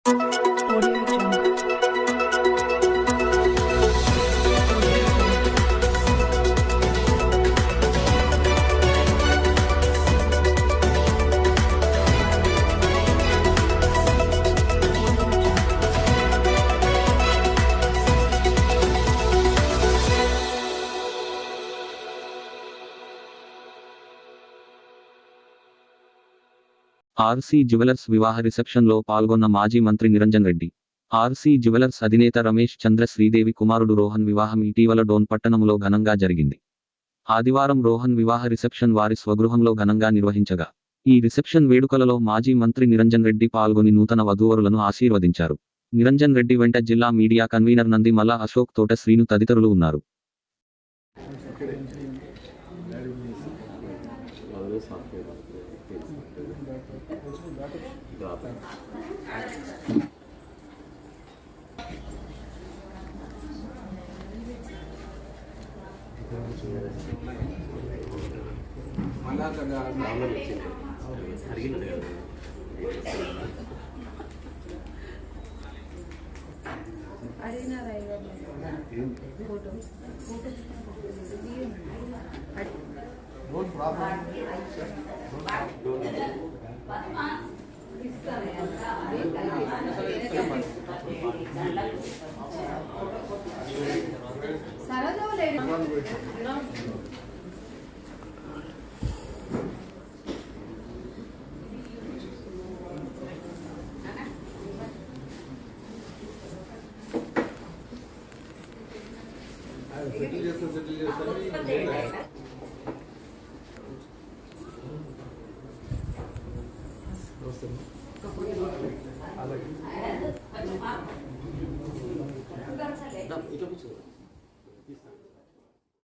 Audio Jungle. RC jewellers వివాహ రిసెప్షన్లో పాల్గొన్న మాజీ మంత్రి నిరంజన్ రెడ్డి. ఆర్సీ జ్యువెలర్స్ అధినేత రమేష్ చంద్ర శ్రీదేవి కుమారుడు రోహన్ వివాహం ఇటీవల డోన్ పట్టణంలో ఘనంగా జరిగింది. ఆదివారం రోహన్ వివాహ రిసెప్షన్ వారి స్వగృహంలో ఘనంగా నిర్వహించగా, ఈ రిసెప్షన్ వేడుకలలో మాజీ మంత్రి నిరంజన్ రెడ్డి పాల్గొని నూతన వధూవరులను ఆశీర్వదించారు. నిరంజన్ రెడ్డి వెంట జిల్లా మీడియా కన్వీనర్ నందిమల అశోక్, తోట శ్రీను తదితరులు ఉన్నారు.